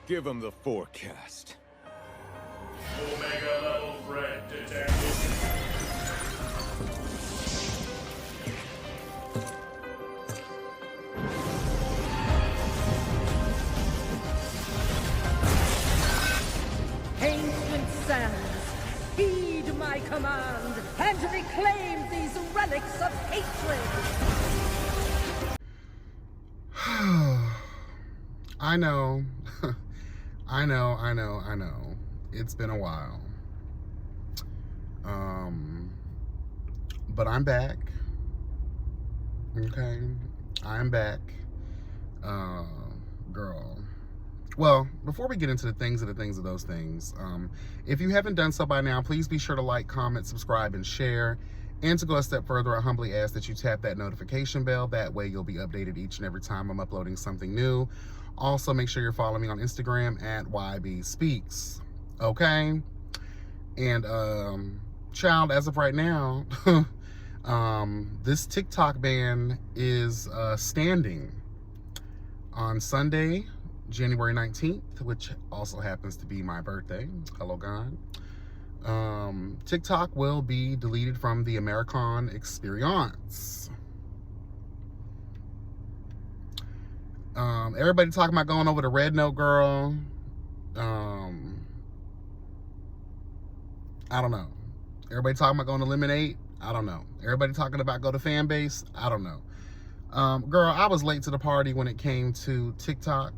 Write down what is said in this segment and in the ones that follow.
Give him the forecast. Omega level threat detected. Ancient sands, heed my command and reclaim these relics of hatred! I know. I know. It's been a while. But I'm back. Okay? I'm back. Girl. Well, before we get into the things of those things, if you haven't done so by now, please be sure to like, comment, subscribe, and share. And to go a step further, I humbly ask that you tap that notification bell. That way you'll be updated each and every time I'm uploading something new. Also, make sure you're following me on Instagram at YBSpeaks. Okay? And, child, as of right now, this TikTok ban is standing. On Sunday, January 19th, which also happens to be my birthday. Hello, God. TikTok will be deleted from the American experience. Everybody talking about going over to Red Note, girl. I don't know. Everybody talking about going to Lemonade. I don't know. Everybody talking about go to Fanbase. I don't know. Girl, I was late to the party when it came to TikTok.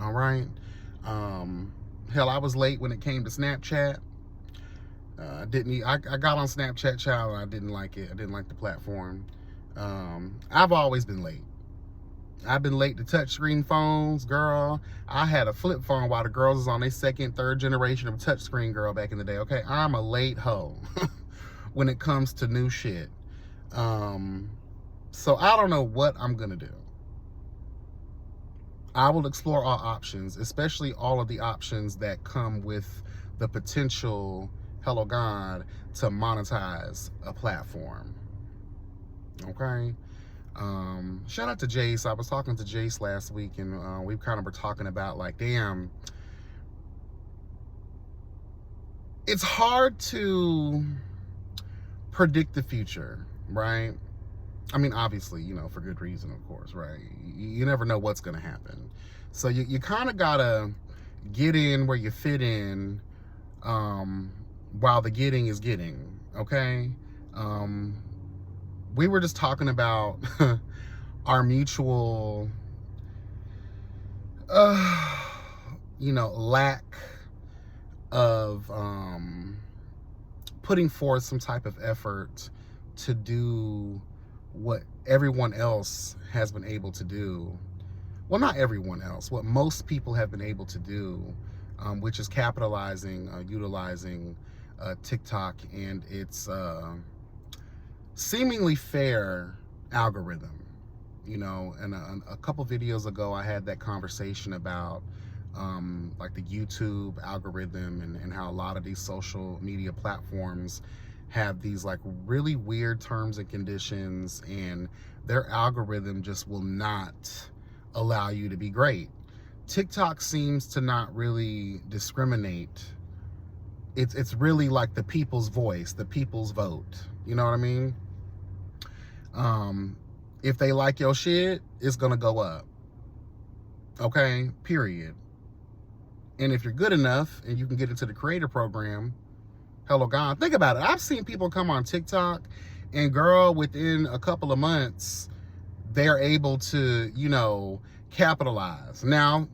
All right. Hell, I was late when it came to Snapchat. I got on Snapchat, child, and I didn't like it. I didn't like the platform. I've always been late. I've been late to touchscreen phones, girl. I had a flip phone while the girls was on their second, third generation of touchscreen, girl, back in the day. Okay, I'm a late hoe when it comes to new shit. So I don't know what I'm gonna do. I will explore all options, especially all of the options that come with the potential, hello God, to monetize a platform. Okay? Shout out to Jace. I was talking to Jace last week, and we kind of were talking about, like, damn, it's hard to predict the future, right? I mean, obviously, you know, for good reason, of course, right? You never know what's going to happen. So you kind of got to get in where you fit in while the getting is getting, okay? We were just talking about our mutual, lack of putting forth some type of effort to do what everyone else has been able to do. Well, not everyone else, what most people have been able to do, which is capitalizing, utilizing TikTok and its seemingly fair algorithm. You know, and a couple videos ago, I had that conversation about like the YouTube algorithm and how a lot of these social media platforms have these like really weird terms and conditions, and their algorithm just will not allow you to be great. TikTok seems to not really discriminate. It's really like the people's voice, the people's vote. You know what I mean? If they like your shit, it's gonna go up. Okay, period. And if you're good enough and you can get into the creator program, hello God, think about it. I've seen people come on TikTok and girl, within a couple of months, they're able to, you know, capitalize. Now,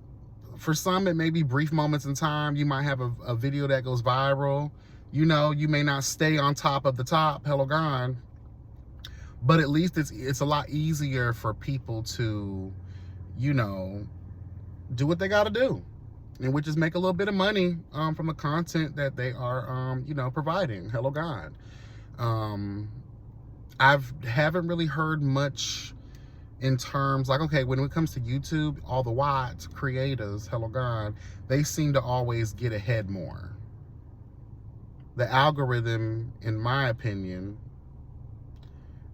for some, it may be brief moments in time. You might have a video that goes viral. You know, you may not stay on top of the top, hello God. But at least it's a lot easier for people to, you know, do what they got to do, and which is make a little bit of money from the content that they are, you know, providing. Hello God. Haven't really heard much in terms like, okay, when it comes to YouTube, all the white creators, hello God, they seem to always get ahead more. The algorithm, in my opinion,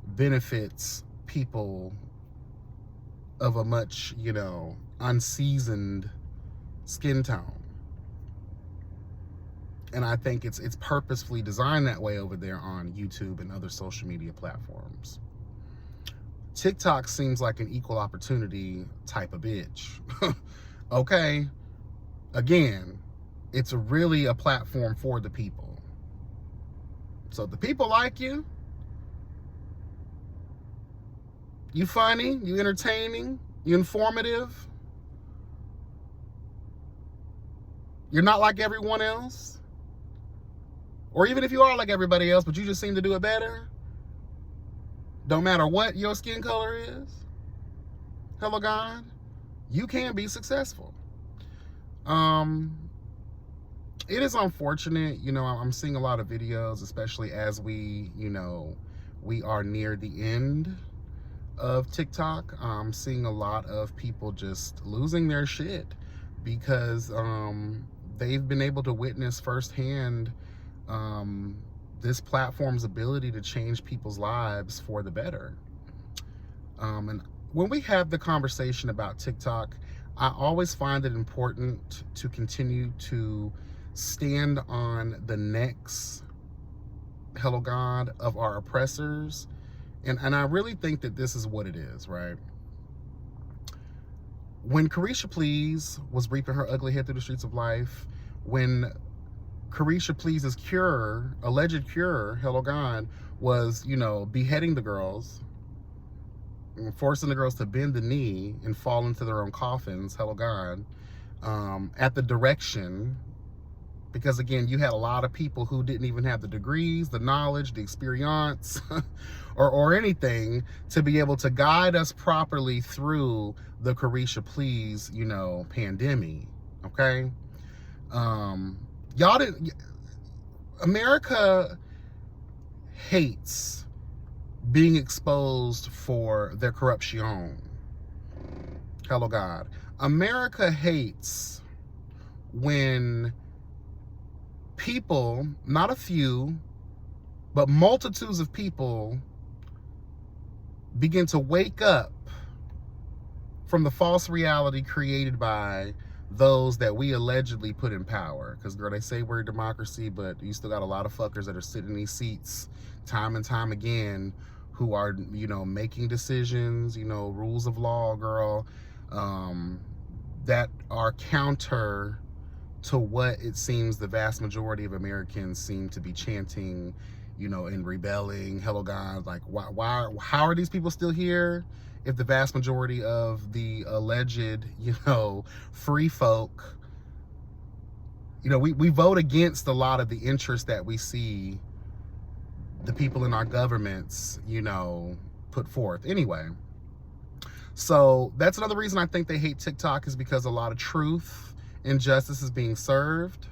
benefits people of a much, you know, unseasoned skin tone. And I think it's purposefully designed that way over there on YouTube and other social media platforms. TikTok seems like an equal opportunity type of bitch. Okay? Again, it's really a platform for the people. So if the people like you, you funny, you entertaining, you informative, you're not like everyone else, or even if you are like everybody else, but you just seem to do it better, don't matter what your skin color is, hello God, you can be successful. It is unfortunate, you know, I'm seeing a lot of videos, especially as we, you know, we are near the end of TikTok. I'm seeing a lot of people just losing their shit because they've been able to witness firsthand this platform's ability to change people's lives for the better. And when we have the conversation about TikTok, I always find it important to continue to stand on the necks, hello God, of our oppressors. And I really think that this is what it is, right? When Carisha Please was reaping her ugly head through the streets of life, when Carisha Please's cure, alleged cure, hello God, was, you know, beheading the girls, forcing the girls to bend the knee and fall into their own coffins, hello God, at the direction, because again, you had a lot of people who didn't even have the degrees, the knowledge, the experience, or anything to be able to guide us properly through the Carisha Please, you know, pandemic, okay? Y'all didn't, America hates being exposed for their corruption. Hello God. America hates when people, not a few, but multitudes of people begin to wake up from the false reality created by those that we allegedly put in power. Because, girl, they say we're a democracy, but you still got a lot of fuckers that are sitting in these seats time and time again who are, you know, making decisions, you know, rules of law, girl, that are counter to what it seems the vast majority of Americans seem to be chanting, you know, and rebelling. Hello God, like why how are these people still here if the vast majority of the alleged, you know, free folk, you know, we vote against a lot of the interests that we see the people in our governments, you know, put forth. Anyway, so that's another reason I think they hate TikTok, is because a lot of truth and justice is being served.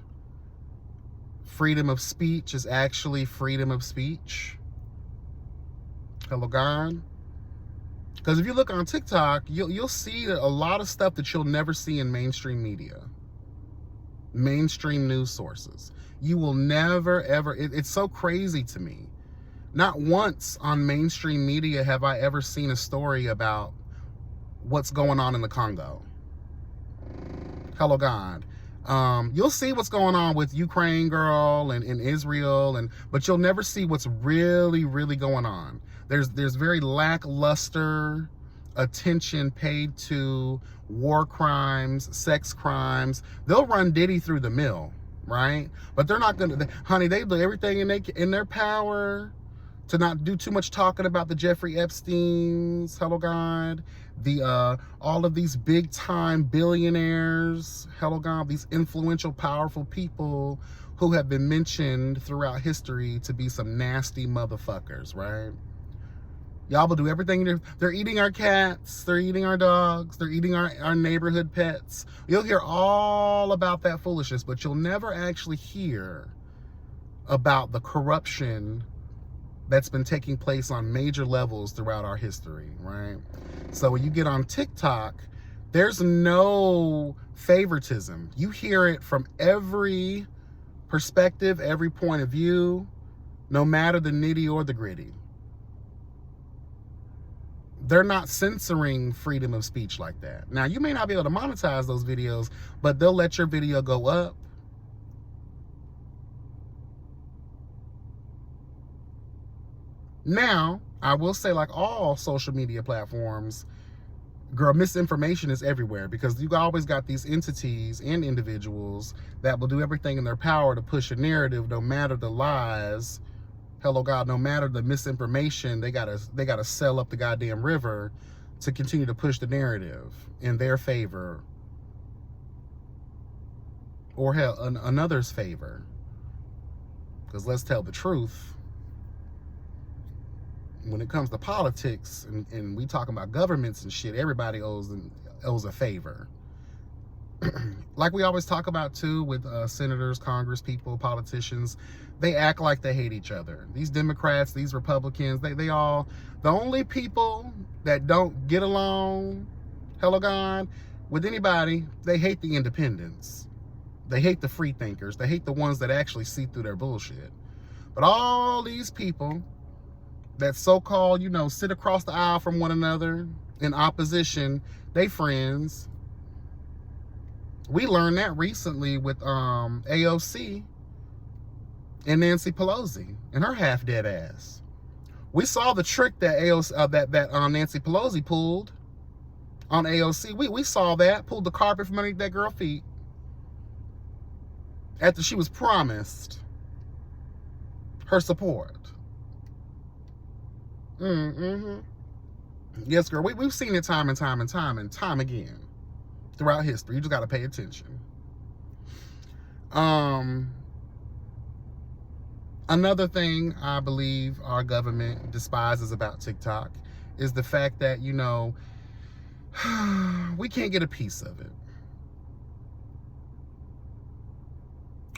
Freedom of speech is actually freedom of speech. Hello God. Because if you look on TikTok, you'll see a lot of stuff that you'll never see in mainstream media, mainstream news sources. You will never ever, it's so crazy to me. Not once on mainstream media have I ever seen a story about what's going on in the Congo. Hello God. You'll see what's going on with Ukraine, girl, and Israel, but you'll never see what's really, really going on. There's very lackluster attention paid to war crimes, sex crimes. They'll run Diddy through the mill, right? But they're not gonna, honey, they do everything in their power to not do too much talking about the Jeffrey Epsteins, hello God, the all of these big time billionaires, hello God, these influential, powerful people who have been mentioned throughout history to be some nasty motherfuckers, right? Y'all will do everything. They're eating our cats, they're eating our dogs, they're eating our neighborhood pets. You'll hear all about that foolishness, but you'll never actually hear about the corruption that's been taking place on major levels throughout our history, right? So when you get on TikTok, there's no favoritism. You hear it from every perspective, every point of view, no matter the nitty or the gritty. They're not censoring freedom of speech like that. Now, you may not be able to monetize those videos, but they'll let your video go up. Now, I will say, like all social media platforms, girl, misinformation is everywhere, because you always got these entities and individuals that will do everything in their power to push a narrative, no matter the lies. Hello, God, no matter the misinformation, they gotta sell up the goddamn river to continue to push the narrative in their favor, or hell, another's favor. Because let's tell the truth, when it comes to politics and we talking about governments and shit, everybody owes a favor. Like we always talk about too with senators, Congress people, politicians, they act like they hate each other. These Democrats, these Republicans, they all, the only people that don't get along, hello God, with anybody, they hate the independents. They hate the free thinkers. They hate the ones that actually see through their bullshit. But all these people that so-called, you know, sit across the aisle from one another in opposition, they friends. We learned that recently with AOC and Nancy Pelosi and her half-dead ass. We saw the trick that Nancy Pelosi pulled on AOC. We saw that, pulled the carpet from underneath that girl's feet after she was promised her support. Yes, girl, we've seen it time and time again throughout history. You just got to pay attention. Another thing I believe our government despises about TikTok is the fact that, you know, we can't get a piece of it.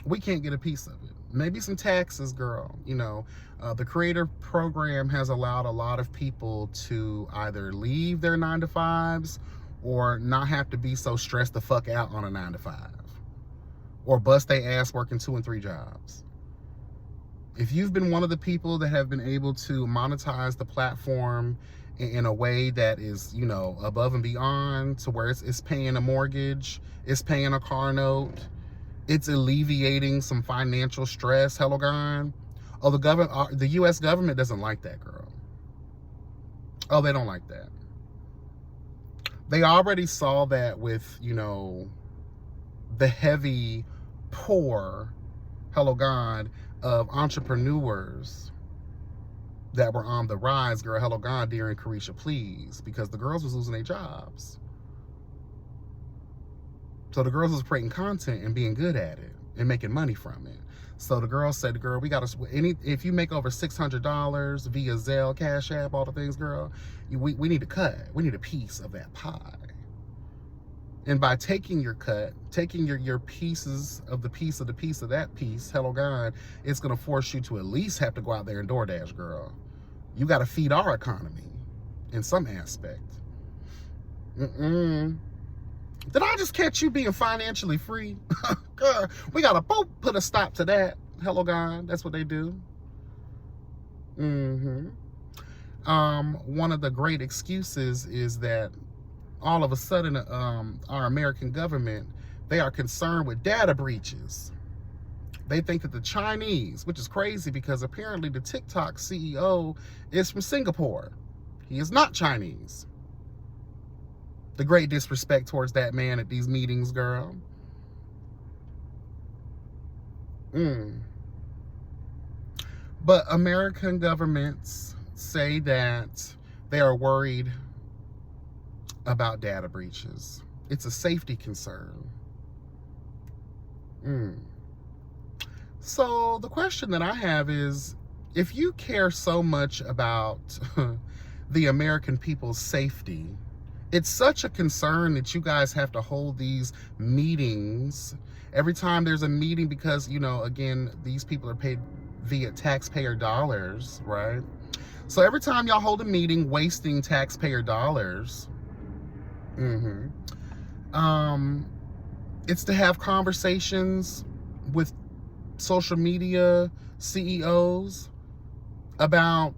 We can't get a piece of it. Maybe some taxes, girl. You know, the creator program has allowed a lot of people to either leave their 9-to-5s or not have to be so stressed the fuck out on a 9-to-5 or bust their ass working 2 and 3 jobs. If you've been one of the people that have been able to monetize the platform in a way that is, you know, above and beyond, to where it's paying a mortgage, it's paying a car note, it's alleviating some financial stress, hello God. Oh, the U.S. government doesn't like that, girl. Oh, they don't like that. They already saw that with, you know, the heavy pour, hello God, of entrepreneurs that were on the rise, girl, hello God, during Carisha Please, because the girls was losing their jobs. So the girls was creating content and being good at it and making money from it. So the girls said, girl, we got to, if you make over $600 via Zelle, Cash App, all the things, girl, we need to cut. We need a piece of that pie. And by taking your cut, taking your pieces of the piece of the piece of that piece, hello God, it's going to force you to at least have to go out there and DoorDash, girl. You got to feed our economy in some aspect. Did I just catch you being financially free? Girl, we got to both put a stop to that. Hello God, that's what they do. One of the great excuses is that all of a sudden, our American government, they are concerned with data breaches. They think that the Chinese, which is crazy because apparently the TikTok CEO is from Singapore. He is not Chinese. The great disrespect towards that man at these meetings, girl. But American governments say that they are worried about data breaches. It's a safety concern. So the question that I have is, if you care so much about the American people's safety, it's such a concern that you guys have to hold these meetings every time there's a meeting, because, you know, again, these people are paid via taxpayer dollars, right? So every time y'all hold a meeting wasting taxpayer dollars, it's to have conversations with social media CEOs about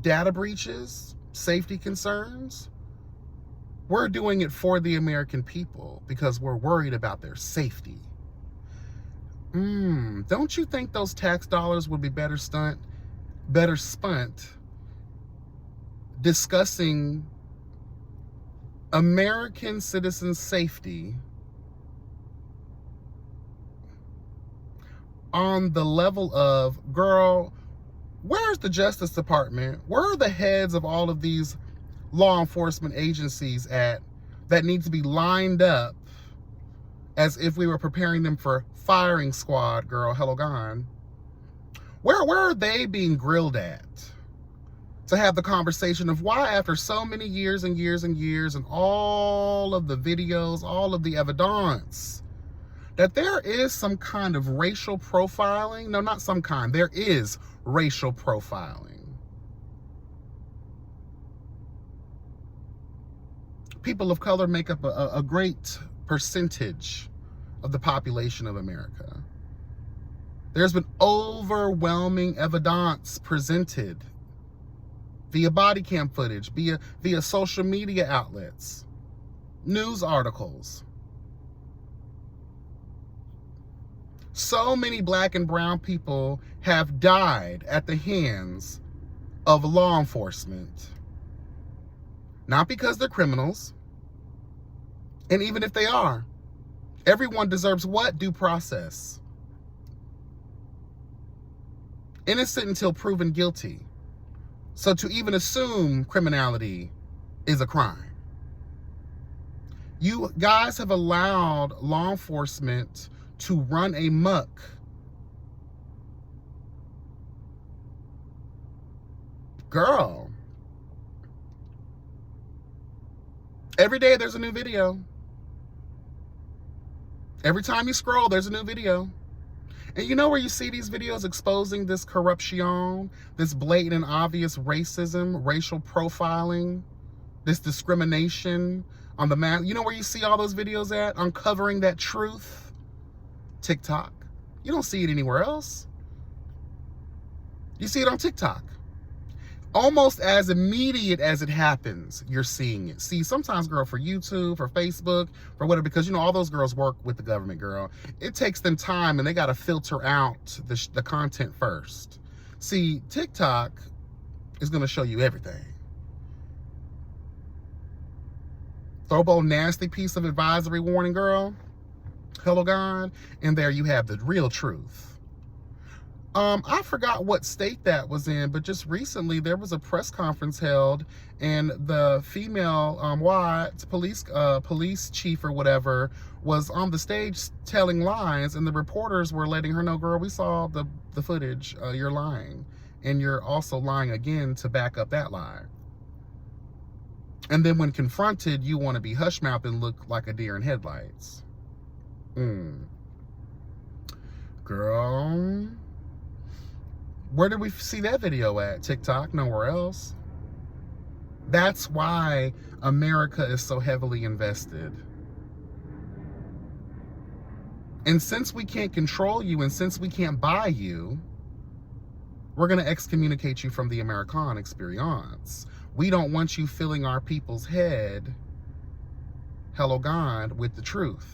data breaches, safety concerns. We're doing it for the American people because we're worried about their safety. Don't you think those tax dollars would be better spent discussing American citizens' safety on the level of, girl, where's the Justice Department? Where are the heads of all of these law enforcement agencies at that need to be lined up as if we were preparing them for firing squad, girl, hello gone? Where are they being grilled at to have the conversation of why, after so many years and years and years and all of the videos, all of the evidence, that there is some kind of racial profiling? No, not some kind. There is racial profiling. People of color make up a great percentage of the population of America. There's been overwhelming evidence presented via body cam footage, via social media outlets, news articles. So many black and brown people have died at the hands of law enforcement. Not because they're criminals. And even if they are, everyone deserves what? Due process. Innocent until proven guilty. So to even assume criminality is a crime. You guys have allowed law enforcement to run amok. Girl, every day there's a new video. Every time you scroll, there's a new video. And you know where you see these videos exposing this corruption, this blatant and obvious racism, racial profiling, this discrimination on the map? You know where you see all those videos at, uncovering that truth? TikTok. You don't see it anywhere else. You see it on TikTok. Almost as immediate as it happens, you're seeing it. See, sometimes, girl, for YouTube, for Facebook, for whatever, because, you know, all those girls work with the government, girl. It takes them time, and they got to filter out the content first. See, TikTok is going to show you everything. Throw a nasty piece of advisory warning, girl. Hello, God. And there you have the real truth. I forgot what state that was in, but just recently there was a press conference held, and the female police chief or whatever was on the stage telling lies, and the reporters were letting her know, girl, we saw the footage, you're lying, and you're also lying again to back up that lie. And then when confronted, you want to be hush-mouthed and look like a deer in headlights. Girl, where did we see that video at? TikTok? Nowhere else. That's why America is so heavily invested. And since we can't control you, and since we can't buy you, we're going to excommunicate you from the American experience. We don't want you filling our people's head, hello God, with the truth.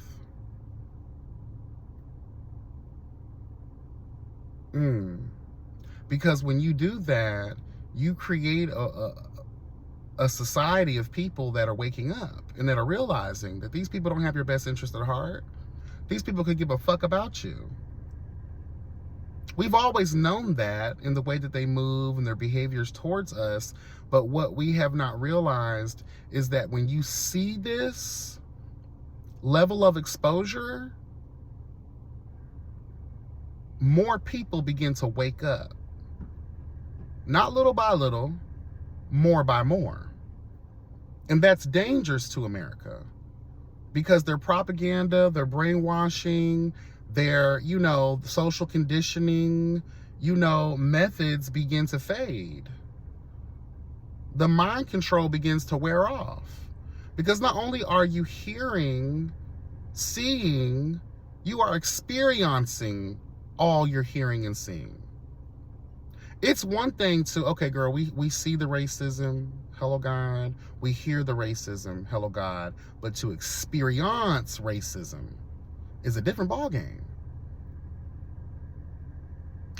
Because when you do that, you create a society of people that are waking up and that are realizing that these people don't have your best interest at heart. These people could give a fuck about you. We've always known that in the way that they move and their behaviors towards us. But what we have not realized is that when you see this level of exposure, more people begin to wake up. Not little by little, more by more. And that's dangerous to America because their propaganda, their brainwashing, their, social conditioning, methods begin to fade. The mind control begins to wear off because not only are you hearing, seeing, you are experiencing all you're hearing and seeing. It's one thing to, okay, girl, we see the racism, hello God. We hear the racism, hello God. But to experience racism is a different ballgame.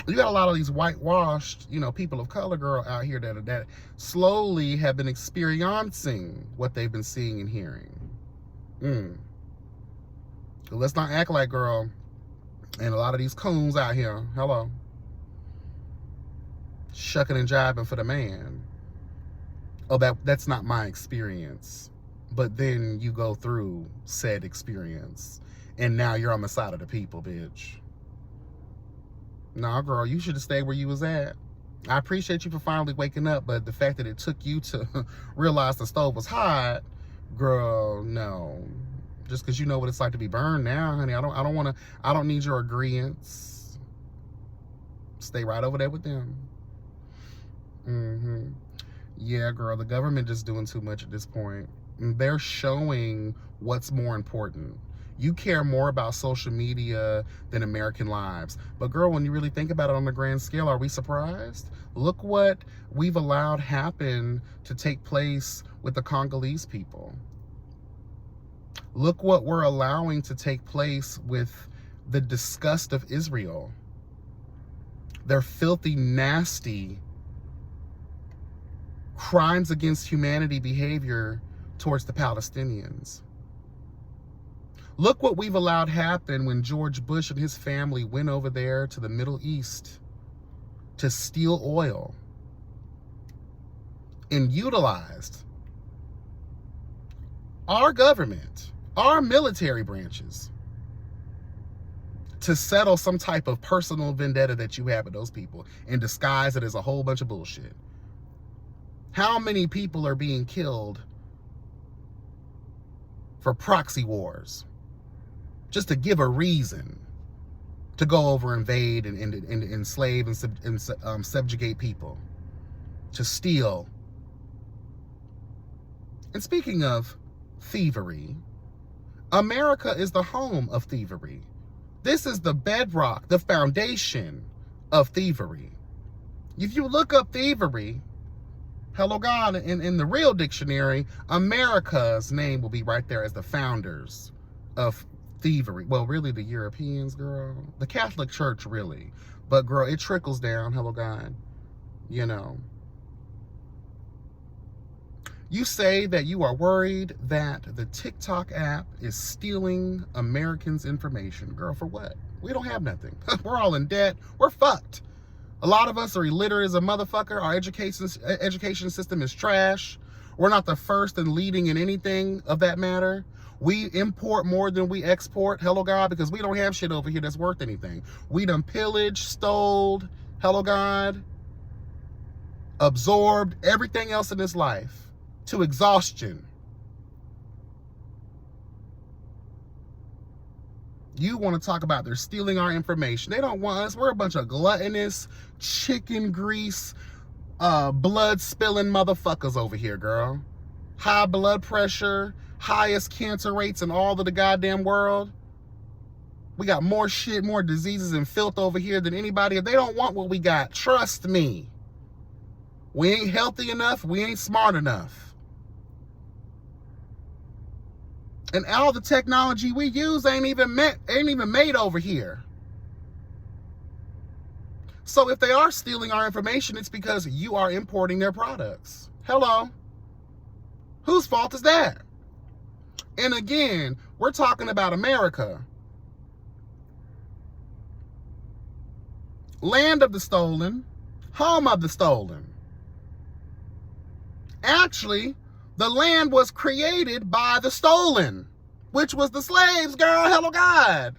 You got a lot of these whitewashed, people of color, girl, out here that slowly have been experiencing what they've been seeing and hearing. So let's not act like, girl, and a lot of these coons out here, hello, shucking and jiving for the man. Oh, that's not my experience. But then you go through said experience, and now you're on the side of the people, bitch. Nah, girl, you should have stayed where you was at. I appreciate you for finally waking up, but the fact that it took you to realize the stove was hot, girl, no. Just because you know what it's like to be burned now, honey. I don't need your agreeance. Stay right over there with them. Yeah, girl, the government just doing too much at this point. They're showing what's more important. You care more about social media than American lives. But girl, when you really think about it on the grand scale, are we surprised? Look what we've allowed happen to take place with the Congolese people. Look what we're allowing to take place with the disgust of Israel. Their filthy, nasty crimes against humanity behavior towards the Palestinians. Look what we've allowed happen when George Bush and his family went over there to the Middle East to steal oil and utilized our government, our military branches, to settle some type of personal vendetta that you have with those people and disguise it as a whole bunch of bullshit. How many people are being killed for proxy wars? Just to give a reason to go over, invade, and enslave and subjugate people, to steal. And speaking of thievery, America is the home of thievery. This is the bedrock, the foundation of thievery. If you look up thievery, hello God, in the real dictionary, America's name will be right there as the founders of thievery. Well, really the Europeans, girl. The Catholic Church, really. But girl, it trickles down, hello God. You say that you are worried that the TikTok app is stealing Americans' information. Girl, for what? We don't have nothing. We're all in debt. We're fucked. A lot of us are illiterate as a motherfucker. Our education system is trash. We're not the first and leading in anything of that matter. We import more than we export, hello God, because we don't have shit over here that's worth anything. We done pillaged, stole, hello God, absorbed everything else in this life to exhaustion. You want to talk about they're stealing our information. They don't want us. We're a bunch of gluttonous, chicken grease, blood spilling motherfuckers over here, girl. High blood pressure, highest cancer rates in all of the goddamn world. We got more shit, more diseases and filth over here than anybody. They don't want what we got. Trust me. We ain't healthy enough. We ain't smart enough. And all the technology we use ain't even made over here. So if they are stealing our information, it's because you are importing their products. Hello. Whose fault is that? And again, we're talking about America. Land of the stolen, home of the stolen. Actually, the land was created by the stolen, which was the slaves, girl, hello God.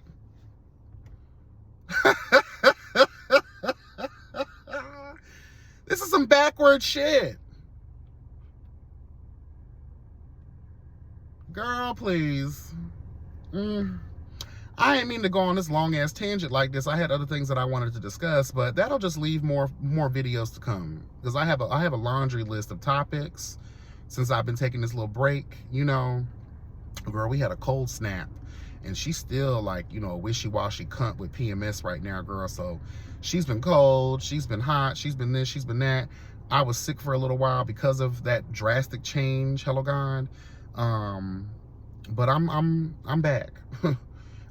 This is some backward shit. Girl, please. I didn't mean to go on this long ass tangent like this. I had other things that I wanted to discuss, but that'll just leave more videos to come, because I have a laundry list of topics since I've been taking this little break. Girl, we had a cold snap, and she's still like, a wishy-washy cunt with PMS right now, girl. So she's been cold, she's been hot, she's been this, she's been that. I was sick for a little while because of that drastic change. Hello, God. But I'm back.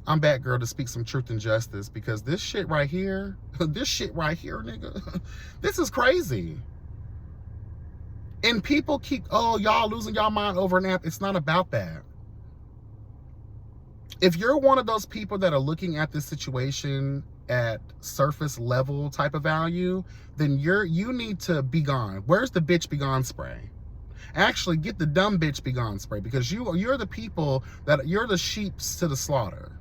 I'm back, girl, to speak some truth and justice, because this shit right here, nigga, this is crazy. And people keep, oh, y'all losing y'all mind over an app. It's not about that. If you're one of those people that are looking at this situation at surface level type of value, then you need to be gone. Where's the bitch be gone spray? Actually, get the dumb bitch be gone spray, because you're the people that, you're the sheeps to the slaughter.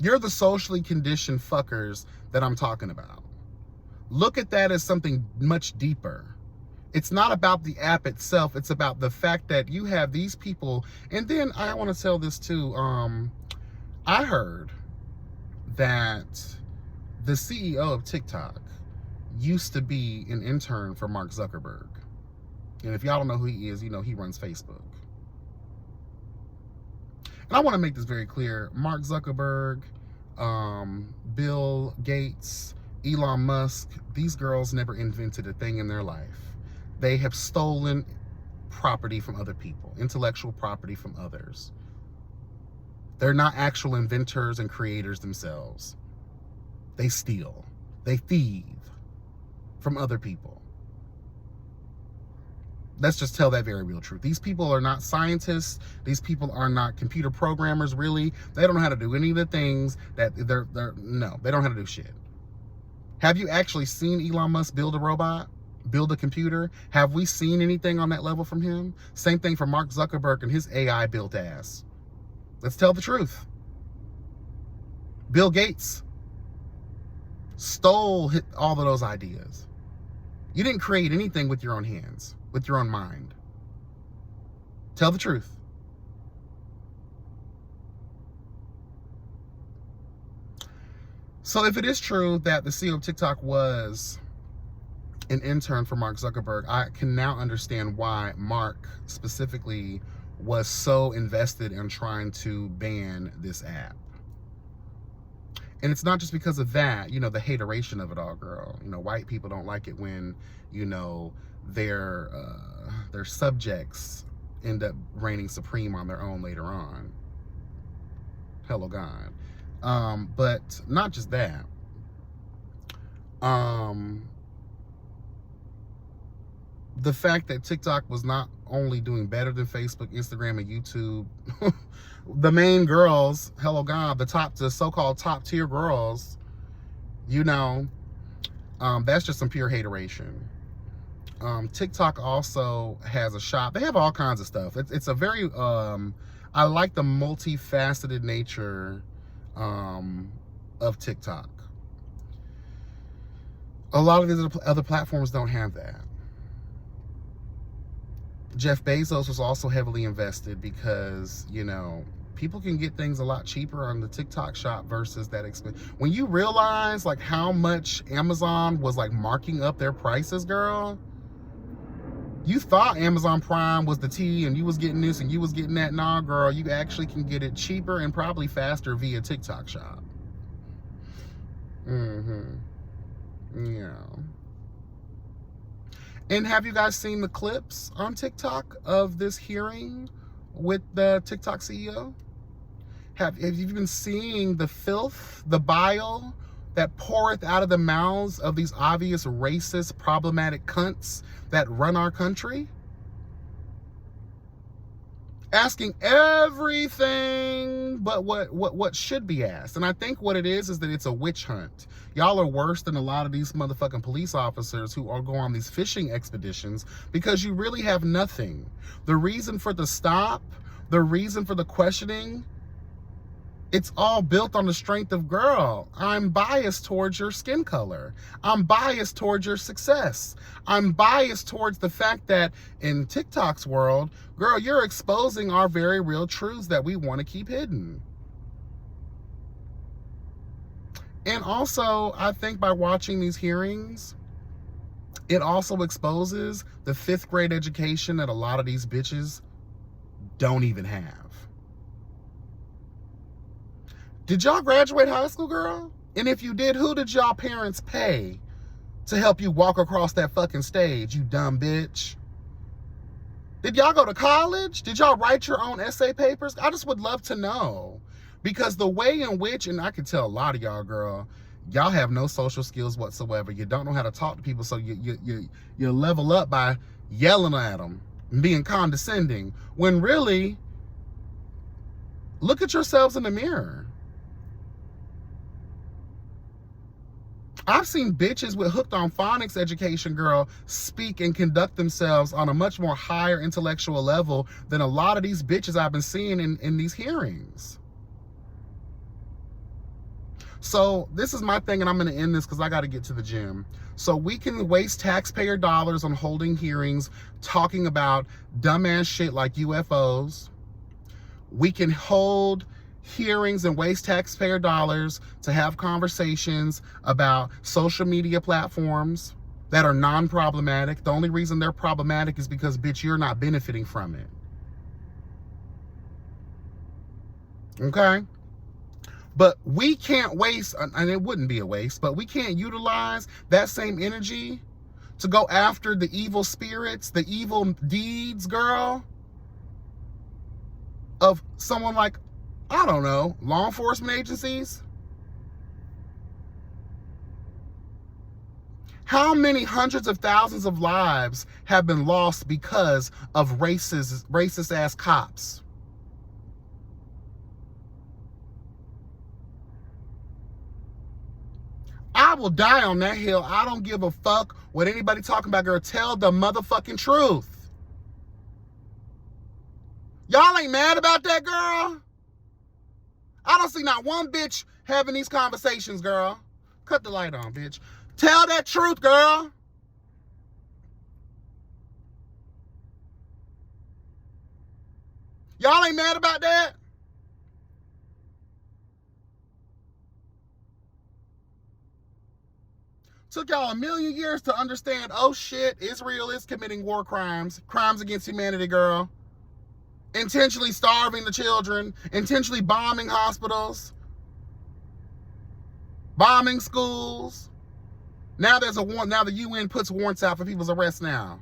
You're the socially conditioned fuckers that I'm talking about. Look at that as something much deeper. It's not about the app itself. It's about the fact that you have these people. And then I want to tell this too. I heard that the CEO of TikTok used to be an intern for Mark Zuckerberg. And if y'all don't know who he is, you know he runs Facebook. And I want to make this very clear. Mark Zuckerberg, Bill Gates, Elon Musk, these girls never invented a thing in their life. They have stolen property from other people, intellectual property from others. They're not actual inventors and creators themselves. They steal. They thieve from other people. Let's just tell that very real truth. These people are not scientists. These people are not computer programmers, really. They don't know how to do any of the things that no, they don't know how to do shit. Have you actually seen Elon Musk build a robot? Build a computer? Have we seen anything on that level from him? Same thing for Mark Zuckerberg and his AI built ass. Let's tell the truth. Bill Gates stole all of those ideas. You didn't create anything with your own hands, with your own mind. Tell the truth. So if it is true that the CEO of TikTok was an intern for Mark Zuckerberg, I can now understand why Mark specifically was so invested in trying to ban this app. And it's not just because of that, you know, the hateration of it all, girl. You know, white people don't like it when, you know, their subjects end up reigning supreme on their own later on. Hello, God. But not just that. The fact that TikTok was not only doing better than Facebook, Instagram, and YouTube, the main girls, hello God, the so-called top tier girls, you know, that's just some pure hateration. TikTok also has a shop. They have all kinds of stuff. It's a very, I like the multifaceted nature of TikTok. A lot of these other platforms don't have that. Jeff Bezos was also heavily invested because, you know, people can get things a lot cheaper on the TikTok shop versus that expense. When you realize like how much Amazon was like marking up their prices, girl, you thought Amazon Prime was the tea and you was getting this and you was getting that. Nah, girl, you actually can get it cheaper and probably faster via TikTok shop. Yeah. And have you guys seen the clips on TikTok of this hearing with the TikTok CEO? Have you been seeing the filth, the bile that poureth out of the mouths of these obvious racist, problematic cunts that run our country? Asking everything but what should be asked. And I think what it is that it's a witch hunt. Y'all are worse than a lot of these motherfucking police officers who are going on these fishing expeditions because you really have nothing. The reason for the stop, the reason for the questioning, it's all built on the strength of, girl, I'm biased towards your skin color. I'm biased towards your success. I'm biased towards the fact that in TikTok's world, girl, you're exposing our very real truths that we want to keep hidden. And also, I think by watching these hearings, it also exposes the 5th grade education that a lot of these bitches don't even have. Did y'all graduate high school, girl? And if you did, who did y'all parents pay to help you walk across that fucking stage, you dumb bitch. Did y'all go to college? Did y'all write your own essay papers? I just would love to know. Because the way in which, and I can tell a lot of y'all, girl, y'all have no social skills whatsoever. You don't know how to talk to people, so you level up by yelling at them and being condescending. When really, look at yourselves in the mirror. I've seen bitches with hooked on phonics education, girl, speak and conduct themselves on a much more higher intellectual level than a lot of these bitches I've been seeing in these hearings. So this is my thing, and I'm going to end this because I got to get to the gym. So we can waste taxpayer dollars on holding hearings, talking about dumbass shit like UFOs. We can hold hearings and waste taxpayer dollars to have conversations about social media platforms that are non-problematic. The only reason they're problematic is because, bitch, you're not benefiting from it. Okay? But we can't waste, and it wouldn't be a waste, but we can't utilize that same energy to go after the evil spirits, the evil deeds, girl, of someone like, I don't know, law enforcement agencies? How many hundreds of thousands of lives have been lost because of racist ass cops? I will die on that hill. I don't give a fuck what anybody talking about, girl. Tell the motherfucking truth. Y'all ain't mad about that, girl? I don't see not one bitch having these conversations, girl. Cut the light on, bitch. Tell that truth, girl. Y'all ain't mad about that? Took y'all a million years to understand, oh shit, Israel is committing war crimes, crimes against humanity, girl. Intentionally starving the children, intentionally bombing hospitals, bombing schools. Now there's a warrant. Now the UN puts warrants out for people's arrest now.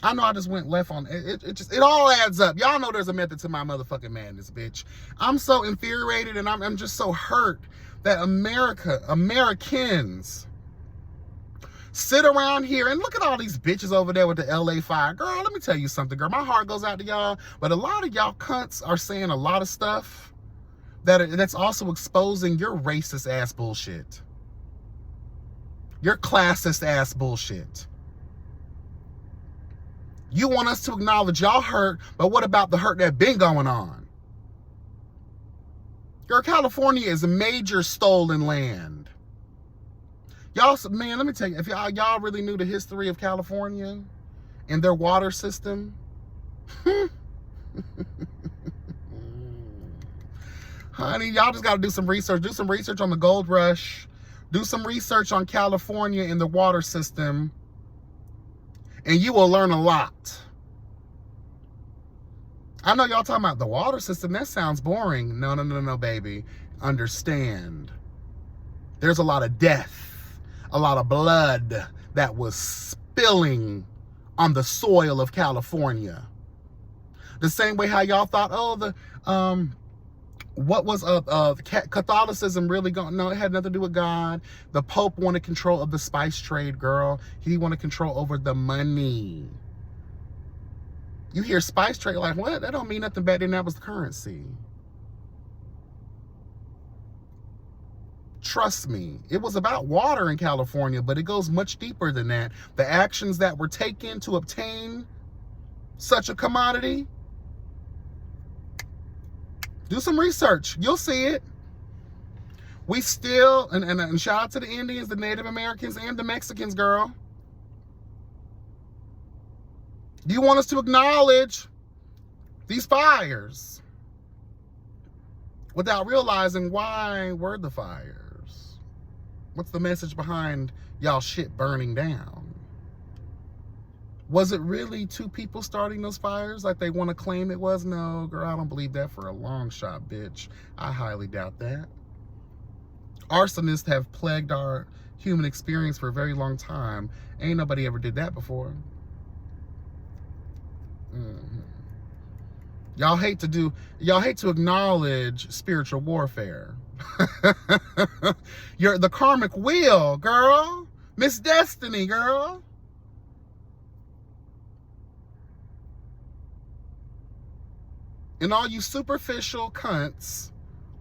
I know I just went left on it. It all adds up. Y'all know there's a method to my motherfucking madness, bitch. I'm so infuriated and I'm just so hurt that Americans sit around here and look at all these bitches over there with the LA fire. Girl, let me tell you something, girl. My heart goes out to y'all, but a lot of y'all cunts are saying a lot of stuff that's also exposing your racist ass bullshit. Your classist ass bullshit. You want us to acknowledge y'all hurt, but what about the hurt that been going on? Girl, California is a major stolen land. Y'all, man, let me tell you, if y'all really knew the history of California and their water system, honey, y'all just got to do some research. Do some research on the gold rush. Do some research on California and the water system, and you will learn a lot. I know y'all talking about the water system. That sounds boring. No, baby. Understand. There's a lot of death, a lot of blood that was spilling on the soil of California. The same way how y'all thought, oh, what was Catholicism really going? No, it had nothing to do with God. The Pope wanted control of the spice trade, girl. He wanted control over the money. You hear spice trade, like, what? That don't mean nothing back then. That was the currency. Trust me, it was about water in California, but it goes much deeper than that. The actions that were taken to obtain such a commodity. Do some research. You'll see it. We still, and shout out to the Indians, the Native Americans, and the Mexicans, girl. Do you want us to acknowledge these fires without realizing why were the fires? What's the message behind y'all shit burning down? Was it really two people starting those fires like they want to claim it was? No, girl, I don't believe that for a long shot, bitch. I highly doubt that. Arsonists have plagued our human experience for a very long time. Ain't nobody ever did that before. Y'all hate to acknowledge spiritual warfare. You're the karmic wheel, girl. Miss Destiny, girl. And all you superficial cunts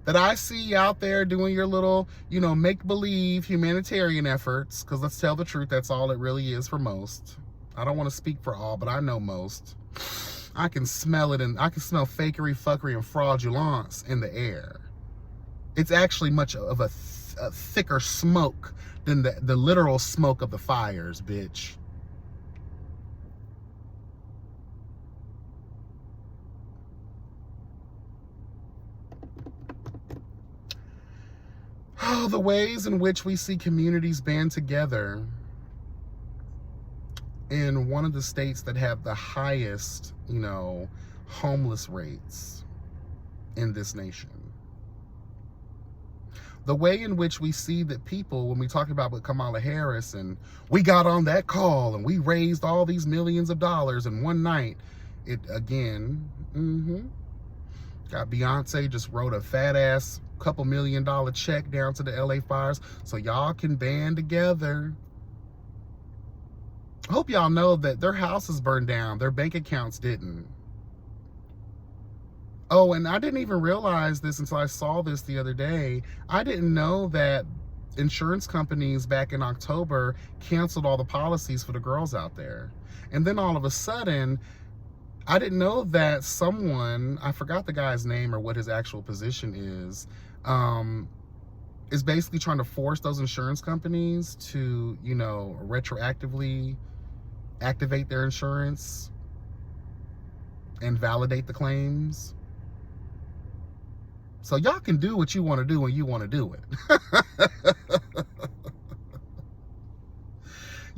that I see out there doing your little, make-believe humanitarian efforts, because let's tell the truth, that's all it really is for most. I don't want to speak for all, but I know most. I can smell it, and I can smell fakery, fuckery, and fraudulence in the air. It's actually much of a thicker smoke than the literal smoke of the fires, bitch. Oh, the ways in which we see communities band together in one of the states that have the highest, homeless rates in this nation. The way in which we see that people, when we talk about with Kamala Harris, and we got on that call and we raised all these millions of dollars in one night, it again, got Beyonce just wrote a fat ass couple $1 million check down to the LA fires so y'all can band together. I hope y'all know that their houses burned down, their bank accounts didn't. Oh, and I didn't even realize this until I saw this the other day. I didn't know that insurance companies back in October canceled all the policies for the girls out there. And then all of a sudden, I didn't know that someone, I forgot the guy's name or what his actual position is basically trying to force those insurance companies to, retroactively activate their insurance and validate the claims. So y'all can do what you want to do when you want to do it.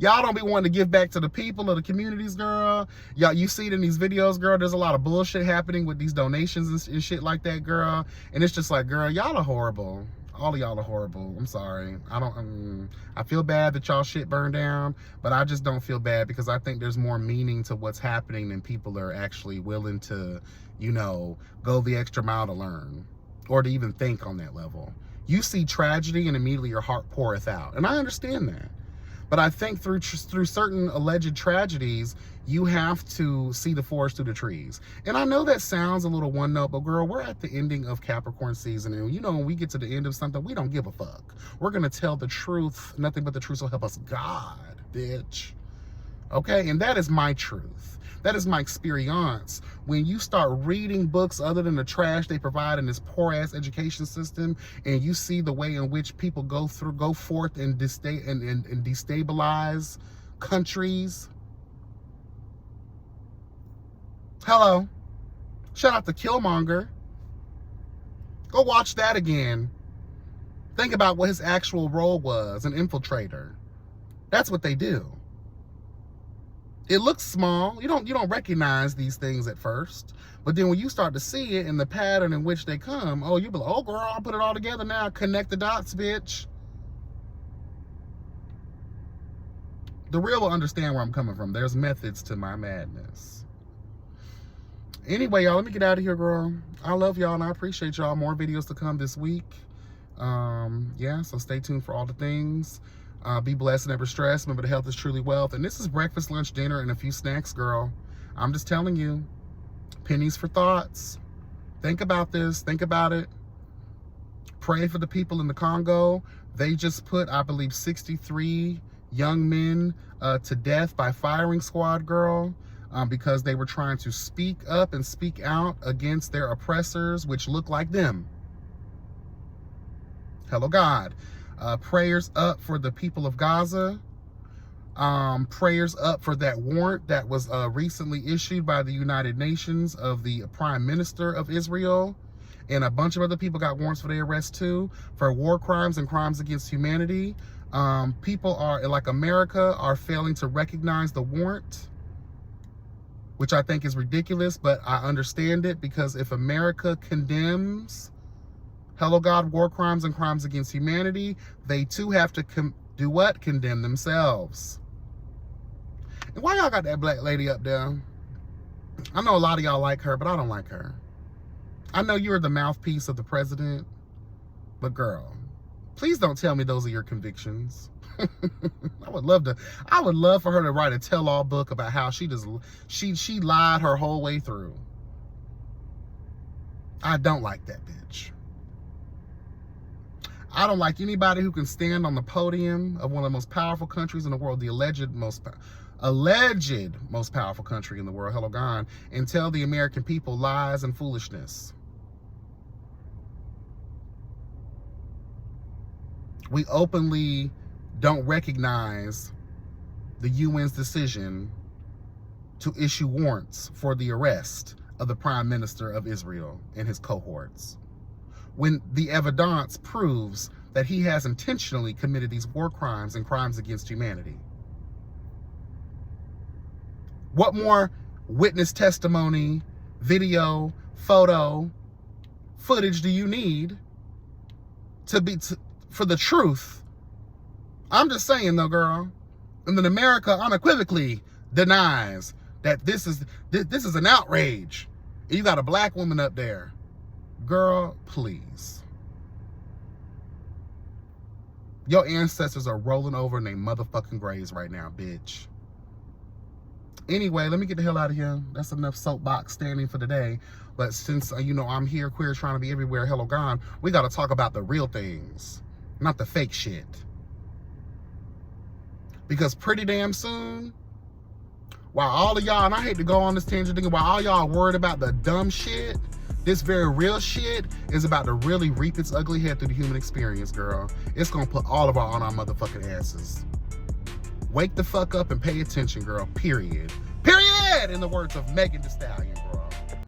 Y'all don't be wanting to give back to the people of the communities, girl. Y'all, you see it in these videos, girl. There's a lot of bullshit happening with these donations and shit like that, girl. And it's just like, girl, y'all are horrible. All of y'all are horrible. I'm sorry. I feel bad that y'all shit burned down, but I just don't feel bad because I think there's more meaning to what's happening than people are actually willing to, go the extra mile to learn or to even think on that level. You see tragedy and immediately your heart poureth out. And I understand that. But I think through certain alleged tragedies, you have to see the forest through the trees. And I know that sounds a little one note, but girl, we're at the ending of Capricorn season. And when we get to the end of something, we don't give a fuck. We're going to tell the truth. Nothing but the truth will help us. God, bitch. Okay? And that is my truth. That is my experience. When you start reading books other than the trash they provide in this poor-ass education system, and you see the way in which people go forth and destabilize countries. Hello. Shout out to Killmonger. Go watch that again. Think about what his actual role was, an infiltrator. That's what they do. It looks small. You don't recognize these things at first. But then when you start to see it in the pattern in which they come, oh, you be like, oh, girl, I'll put it all together now. Connect the dots, bitch. The real will understand where I'm coming from. There's methods to my madness. Anyway, y'all, let me get out of here, girl. I love y'all and I appreciate y'all. More videos to come this week. Yeah, so stay tuned for all the things. Be blessed and never stressed. Remember, the health is truly wealth. And this is breakfast, lunch, dinner, and a few snacks, girl. I'm just telling you. Pennies for thoughts. Think about this. Think about it. Pray for the people in the Congo. They just put, I believe, 63 young men to death by firing squad, girl, because they were trying to speak up and speak out against their oppressors, which look like them. Hello, God. Prayers up for the people of Gaza. Prayers up for that warrant that was recently issued by the United Nations of the Prime Minister of Israel. And a bunch of other people got warrants for their arrest too, for war crimes and crimes against humanity. People are, like America, are failing to recognize the warrant which I think is ridiculous, but I understand it, because if America condemns, hello God, war crimes and crimes against humanity, they too have to do what? Condemn themselves. And why y'all got that black lady up there? I know a lot of y'all like her, but I don't like her. I know you're the mouthpiece of the president, but girl, please don't tell me those are your convictions. I would love for her to write a tell-all book about how she lied her whole way through. I don't like that bitch. I don't like anybody who can stand on the podium of one of the most powerful countries in the world, the alleged most powerful country in the world, hello God, and tell the American people lies and foolishness. We openly don't recognize the UN's decision to issue warrants for the arrest of the Prime Minister of Israel and his cohorts, when the evidence proves that he has intentionally committed these war crimes and crimes against humanity. What more witness testimony, video, photo, footage do you need for the truth? I'm just saying though, girl. And then America unequivocally denies that this is an outrage. And you got a black woman up there. Girl, please. Your ancestors are rolling over in their motherfucking graves right now, bitch. Anyway, let me get the hell out of here. That's enough soapbox standing for today. But since, I'm here, queer, trying to be everywhere, hello gone, we got to talk about the real things, not the fake shit. Because pretty damn soon, while all of y'all, and I hate to go on this tangent, while all y'all are worried about the dumb shit, this very real shit is about to really reap its ugly head through the human experience, girl. It's going to put all of our on our motherfucking asses. Wake the fuck up and pay attention, girl. Period. Period! In the words of Megan Thee Stallion.